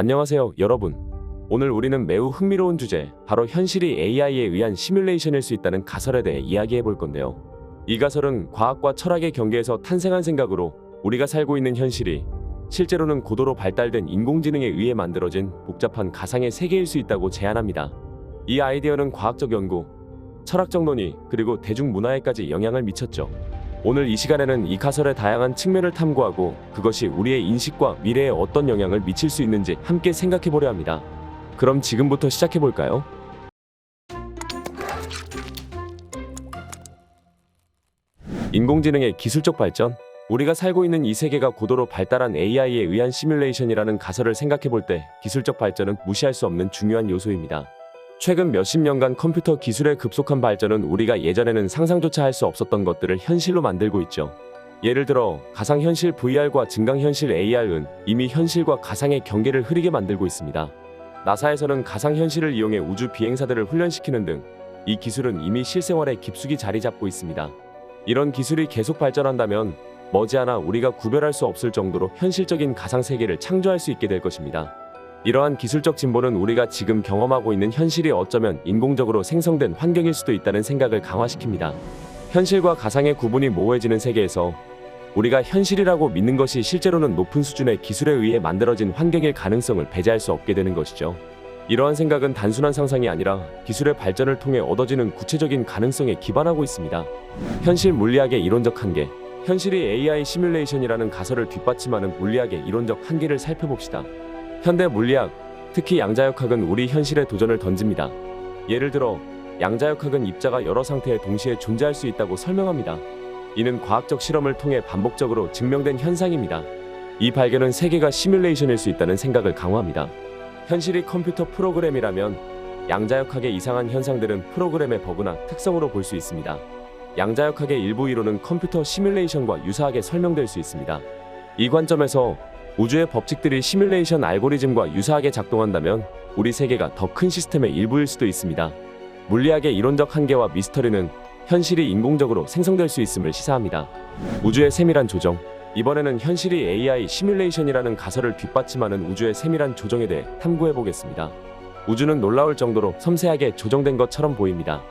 안녕하세요, 여러분. 오늘 우리는 매우 흥미로운 주제, 바로 현실이 AI에 의한 시뮬레이션일 수 있다는 가설에 대해 이야기해 볼 건데요. 이 가설은 과학과 철학의 경계에서 탄생한 생각으로 우리가 살고 있는 현실이 실제로는 고도로 발달된 인공지능에 의해 만들어진 복잡한 가상의 세계일 수 있다고 제안합니다. 이 아이디어는 과학적 연구, 철학적 논의, 그리고 대중문화에까지 영향을 미쳤죠. 오늘 이 시간에는 이 가설의 다양한 측면을 탐구하고 그것이 우리의 인식과 미래에 어떤 영향을 미칠 수 있는지 함께 생각해 보려 합니다. 그럼 지금부터 시작해 볼까요? 인공지능의 기술적 발전. 우리가 살고 있는 이 세계가 고도로 발달한 AI에 의한 시뮬레이션이라는 가설을 생각해 볼 때 기술적 발전은 무시할 수 없는 중요한 요소입니다. 최근 몇십 년간 컴퓨터 기술의 급속한 발전은 우리가 예전에는 상상조차 할 수 없었던 것들을 현실로 만들고 있죠. 예를 들어 가상현실 VR과 증강현실 AR은 이미 현실과 가상의 경계를 흐리게 만들고 있습니다. 나사에서는 가상현실을 이용해 우주 비행사들을 훈련시키는 등 이 기술은 이미 실생활에 깊숙이 자리 잡고 있습니다. 이런 기술이 계속 발전한다면 머지않아 우리가 구별할 수 없을 정도로 현실적인 가상세계를 창조할 수 있게 될 것입니다. 이러한 기술적 진보는 우리가 지금 경험하고 있는 현실이 어쩌면 인공적으로 생성된 환경일 수도 있다는 생각을 강화시킵니다. 현실과 가상의 구분이 모호해지는 세계에서 우리가 현실이라고 믿는 것이 실제로는 높은 수준의 기술에 의해 만들어진 환경일 가능성을 배제할 수 없게 되는 것이죠. 이러한 생각은 단순한 상상이 아니라 기술의 발전을 통해 얻어지는 구체적인 가능성에 기반하고 있습니다. 현실 물리학의 이론적 한계. 현실이 AI 시뮬레이션이라는 가설을 뒷받침하는 물리학의 이론적 한계를 살펴봅시다. 현대 물리학, 특히 양자역학은 우리 현실에 도전을 던집니다. 예를 들어 양자역학은 입자가 여러 상태에 동시에 존재할 수 있다고 설명합니다. 이는 과학적 실험을 통해 반복적으로 증명된 현상입니다. 이 발견은 세계가 시뮬레이션일 수 있다는 생각을 강화합니다. 현실이 컴퓨터 프로그램이라면 양자역학의 이상한 현상들은 프로그램의 버그나 특성으로 볼 수 있습니다. 양자역학의 일부 이론은 컴퓨터 시뮬레이션과 유사하게 설명될 수 있습니다. 이 관점에서 우주의 법칙들이 시뮬레이션 알고리즘과 유사하게 작동한다면 우리 세계가 더 큰 시스템의 일부일 수도 있습니다. 물리학의 이론적 한계와 미스터리는 현실이 인공적으로 생성될 수 있음을 시사합니다. 우주의 세밀한 조정. 이번에는 현실이 AI 시뮬레이션이라는 가설을 뒷받침하는 우주의 세밀한 조정에 대해 탐구해 보겠습니다. 우주는 놀라울 정도로 섬세하게 조정된 것처럼 보입니다.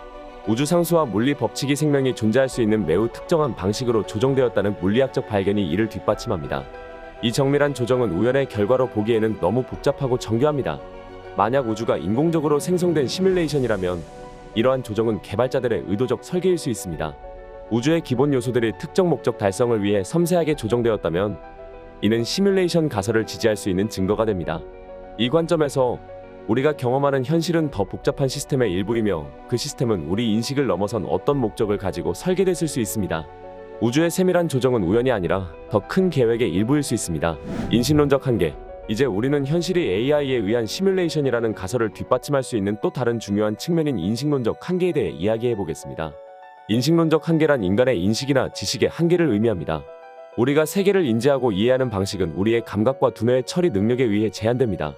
우주 상수와 물리 법칙이 생명이 존재할 수 있는 매우 특정한 방식으로 조정되었다는 물리학적 발견이 이를 뒷받침합니다. 이 정밀한 조정은 우연의 결과로 보기에는 너무 복잡하고 정교합니다. 만약 우주가 인공적으로 생성된 시뮬레이션이라면 이러한 조정은 개발자들의 의도적 설계일 수 있습니다. 우주의 기본 요소들이 특정 목적 달성을 위해 섬세하게 조정되었다면 이는 시뮬레이션 가설을 지지할 수 있는 증거가 됩니다. 이 관점에서 우리가 경험하는 현실은 더 복잡한 시스템의 일부이며 그 시스템은 우리 인식을 넘어선 어떤 목적을 가지고 설계됐을 수 있습니다. 우주의 세밀한 조정은 우연이 아니라 더 큰 계획의 일부일 수 있습니다. 인식론적 한계. 이제 우리는 현실이 AI에 의한 시뮬레이션이라는 가설을 뒷받침할 수 있는 또 다른 중요한 측면인 인식론적 한계에 대해 이야기해 보겠습니다. 인식론적 한계란 인간의 인식이나 지식의 한계를 의미합니다. 우리가 세계를 인지하고 이해하는 방식은 우리의 감각과 두뇌의 처리 능력에 의해 제한됩니다.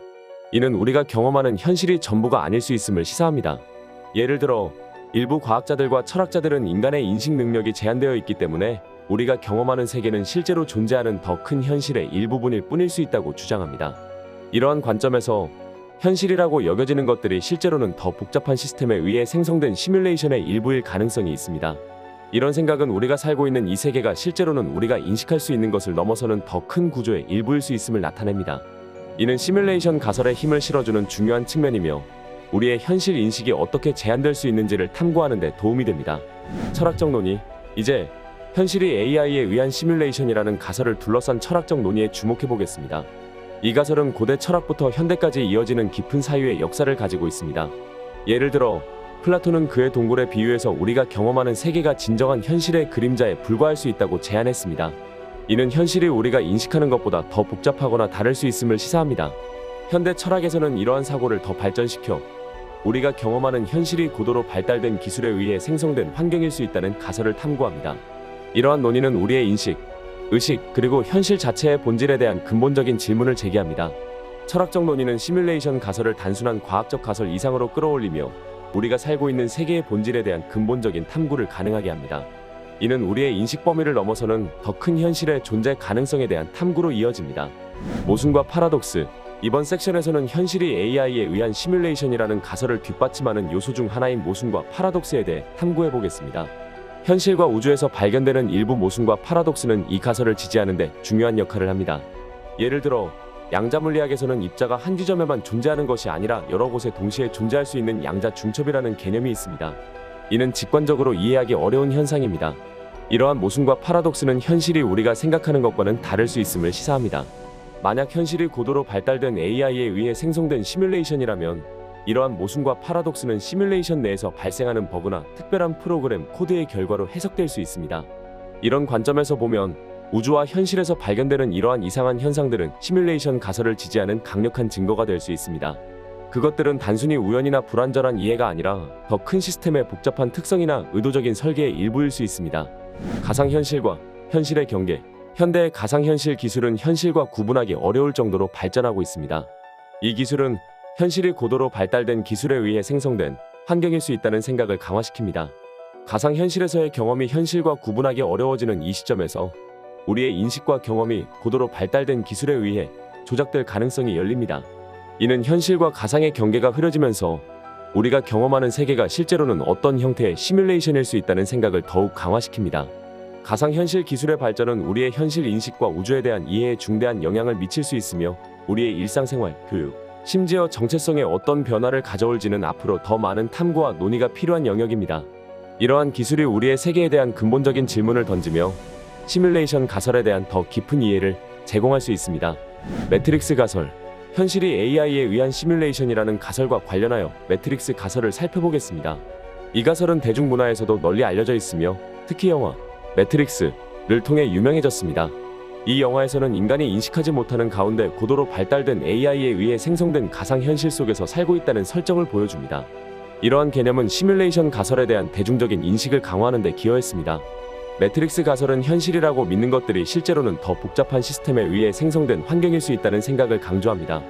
이는 우리가 경험하는 현실이 전부가 아닐 수 있음을 시사합니다. 예를 들어 일부 과학자들과 철학자들은 인간의 인식 능력이 제한되어 있기 때문에 우리가 경험하는 세계는 실제로 존재하는 더 큰 현실의 일부분일 뿐일 수 있다고 주장합니다. 이러한 관점에서 현실이라고 여겨지는 것들이 실제로는 더 복잡한 시스템에 의해 생성된 시뮬레이션의 일부일 가능성이 있습니다. 이런 생각은 우리가 살고 있는 이 세계가 실제로는 우리가 인식할 수 있는 것을 넘어서는 더 큰 구조의 일부일 수 있음을 나타냅니다. 이는 시뮬레이션 가설에 힘을 실어주는 중요한 측면이며 우리의 현실 인식이 어떻게 제한될 수 있는지를 탐구하는 데 도움이 됩니다. 철학적 논의. 이제 현실이 AI에 의한 시뮬레이션이라는 가설을 둘러싼 철학적 논의에 주목해 보겠습니다. 이 가설은 고대 철학부터 현대까지 이어지는 깊은 사유의 역사를 가지고 있습니다. 예를 들어 플라톤은 그의 동굴에 비유해서 우리가 경험하는 세계가 진정한 현실의 그림자에 불과할 수 있다고 제안했습니다. 이는 현실이 우리가 인식하는 것보다 더 복잡하거나 다를 수 있음을 시사합니다. 현대 철학에서는 이러한 사고를 더 발전시켜 우리가 경험하는 현실이 고도로 발달된 기술에 의해 생성된 환경일 수 있다는 가설을 탐구합니다. 이러한 논의는 우리의 인식, 의식, 그리고 현실 자체의 본질에 대한 근본적인 질문을 제기합니다. 철학적 논의는 시뮬레이션 가설을 단순한 과학적 가설 이상으로 끌어올리며 우리가 살고 있는 세계의 본질에 대한 근본적인 탐구를 가능하게 합니다. 이는 우리의 인식 범위를 넘어서는 더 큰 현실의 존재 가능성에 대한 탐구로 이어집니다. 모순과 파라독스. 이번 섹션에서는 현실이 AI에 의한 시뮬레이션이라는 가설을 뒷받침하는 요소 중 하나인 모순과 파라독스에 대해 탐구해 보겠습니다. 현실과 우주에서 발견되는 일부 모순과 파라독스는 이 가설을 지지하는 데 중요한 역할을 합니다. 예를 들어 양자물리학에서는 입자가 한 지점에만 존재하는 것이 아니라 여러 곳에 동시에 존재할 수 있는 양자 중첩이라는 개념이 있습니다. 이는 직관적으로 이해하기 어려운 현상입니다. 이러한 모순과 파라독스는 현실이 우리가 생각하는 것과는 다를 수 있음을 시사합니다. 만약 현실이 고도로 발달된 AI에 의해 생성된 시뮬레이션이라면 이러한 모순과 파라독스는 시뮬레이션 내에서 발생하는 버그나 특별한 프로그램 코드의 결과로 해석될 수 있습니다. 이런 관점에서 보면 우주와 현실에서 발견되는 이러한 이상한 현상들은 시뮬레이션 가설을 지지하는 강력한 증거가 될 수 있습니다. 그것들은 단순히 우연이나 불완전한 이해가 아니라 더 큰 시스템의 복잡한 특성이나 의도적인 설계의 일부일 수 있습니다. 가상현실과 현실의 경계. 현대의 가상현실 기술은 현실과 구분하기 어려울 정도로 발전하고 있습니다. 이 기술은 현실이 고도로 발달된 기술에 의해 생성된 환경일 수 있다는 생각을 강화시킵니다. 가상현실에서의 경험이 현실과 구분하기 어려워지는 이 시점에서 우리의 인식과 경험이 고도로 발달된 기술에 의해 조작될 가능성이 열립니다. 이는 현실과 가상의 경계가 흐려지면서 우리가 경험하는 세계가 실제로는 어떤 형태의 시뮬레이션일 수 있다는 생각을 더욱 강화시킵니다. 가상현실 기술의 발전은 우리의 현실 인식과 우주에 대한 이해에 중대한 영향을 미칠 수 있으며 우리의 일상생활, 교육, 심지어 정체성에 어떤 변화를 가져올지는 앞으로 더 많은 탐구와 논의가 필요한 영역입니다. 이러한 기술이 우리의 세계에 대한 근본적인 질문을 던지며 시뮬레이션 가설에 대한 더 깊은 이해를 제공할 수 있습니다. 매트릭스 가설. 현실이 AI에 의한 시뮬레이션이라는 가설과 관련하여 매트릭스 가설을 살펴보겠습니다. 이 가설은 대중문화에서도 널리 알려져 있으며 특히 영화 매트릭스를 통해 유명해졌습니다. 이 영화에서는 인간이 인식하지 못하는 가운데 고도로 발달된 AI에 의해 생성된 가상현실 속에서 살고 있다는 설정을 보여줍니다. 이러한 개념은 시뮬레이션 가설에 대한 대중적인 인식을 강화하는 데 기여했습니다. 매트릭스 가설은 현실이라고 믿는 것들이 실제로는 더 복잡한 시스템에 의해 생성된 환경일 수 있다는 생각을 강조합니다.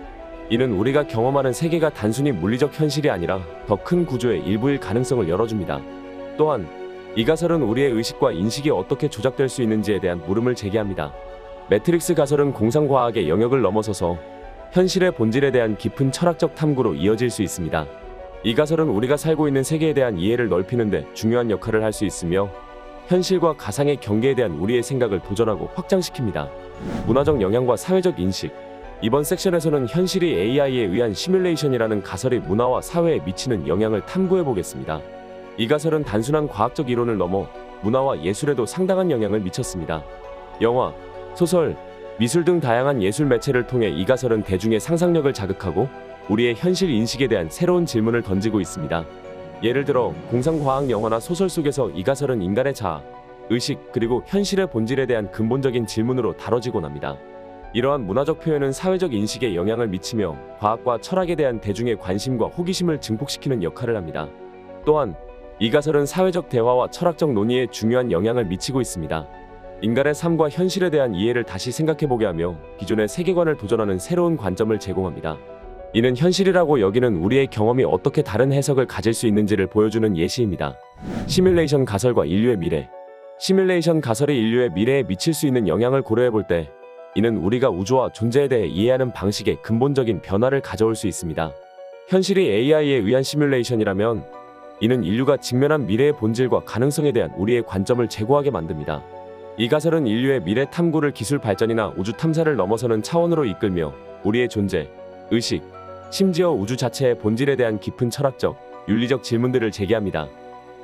이는 우리가 경험하는 세계가 단순히 물리적 현실이 아니라 더 큰 구조의 일부일 가능성을 열어줍니다. 또한 이 가설은 우리의 의식과 인식이 어떻게 조작될 수 있는지에 대한 물음을 제기합니다. 매트릭스 가설은 공상과학의 영역을 넘어서서 현실의 본질에 대한 깊은 철학적 탐구로 이어질 수 있습니다. 이 가설은 우리가 살고 있는 세계에 대한 이해를 넓히는 데 중요한 역할을 할 수 있으며 현실과 가상의 경계에 대한 우리의 생각을 도전하고 확장시킵니다. 문화적 영향과 사회적 인식. 이번 섹션에서는 현실이 AI에 의한 시뮬레이션이라는 가설이 문화와 사회에 미치는 영향을 탐구해 보겠습니다. 이 가설은 단순한 과학적 이론을 넘어 문화와 예술에도 상당한 영향을 미쳤습니다. 영화, 소설, 미술 등 다양한 예술 매체를 통해 이 가설은 대중의 상상력을 자극하고 우리의 현실 인식에 대한 새로운 질문을 던지고 있습니다. 예를 들어 공상과학 영화나 소설 속에서 이 가설은 인간의 자아, 의식 그리고 현실의 본질에 대한 근본적인 질문으로 다뤄지곤 합니다. 이러한 문화적 표현은 사회적 인식에 영향을 미치며 과학과 철학에 대한 대중의 관심과 호기심을 증폭시키는 역할을 합니다. 또한 이 가설은 사회적 대화와 철학적 논의에 중요한 영향을 미치고 있습니다. 인간의 삶과 현실에 대한 이해를 다시 생각해보게 하며 기존의 세계관을 도전하는 새로운 관점을 제공합니다. 이는 현실이라고 여기는 우리의 경험이 어떻게 다른 해석을 가질 수 있는지를 보여주는 예시입니다. 시뮬레이션 가설과 인류의 미래. 시뮬레이션 가설이 인류의 미래에 미칠 수 있는 영향을 고려해볼 때 이는 우리가 우주와 존재에 대해 이해하는 방식에 근본적인 변화를 가져올 수 있습니다. 현실이 AI에 의한 시뮬레이션이라면 이는 인류가 직면한 미래의 본질과 가능성에 대한 우리의 관점을 제고하게 만듭니다. 이 가설은 인류의 미래 탐구를 기술 발전이나 우주 탐사를 넘어서는 차원으로 이끌며 우리의 존재, 의식, 심지어 우주 자체의 본질에 대한 깊은 철학적, 윤리적 질문들을 제기합니다.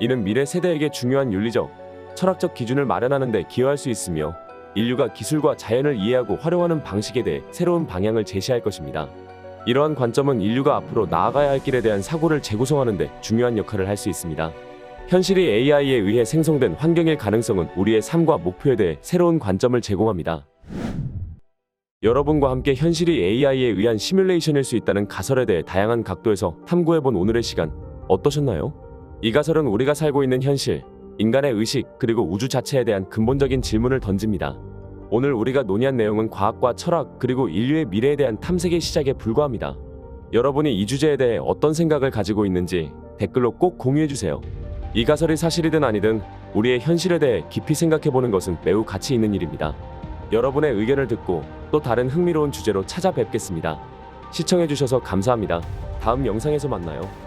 이는 미래 세대에게 중요한 윤리적, 철학적 기준을 마련하는 데 기여할 수 있으며 인류가 기술과 자연을 이해하고 활용하는 방식에 대해 새로운 방향을 제시할 것입니다. 이러한 관점은 인류가 앞으로 나아가야 할 길에 대한 사고를 재구성하는 데 중요한 역할을 할 수 있습니다. 현실이 AI에 의해 생성된 환경일 가능성은 우리의 삶과 목표에 대해 새로운 관점을 제공합니다. 여러분과 함께 현실이 AI에 의한 시뮬레이션일 수 있다는 가설에 대해 다양한 각도에서 탐구해본 오늘의 시간 어떠셨나요? 이 가설은 우리가 살고 있는 현실, 인간의 의식 그리고 우주 자체에 대한 근본적인 질문을 던집니다. 오늘 우리가 논의한 내용은 과학과 철학 그리고 인류의 미래에 대한 탐색의 시작에 불과합니다. 여러분이 이 주제에 대해 어떤 생각을 가지고 있는지 댓글로 꼭 공유해주세요. 이 가설이 사실이든 아니든 우리의 현실에 대해 깊이 생각해보는 것은 매우 가치 있는 일입니다. 여러분의 의견을 듣고 또 다른 흥미로운 주제로 찾아뵙겠습니다. 시청해주셔서 감사합니다. 다음 영상에서 만나요.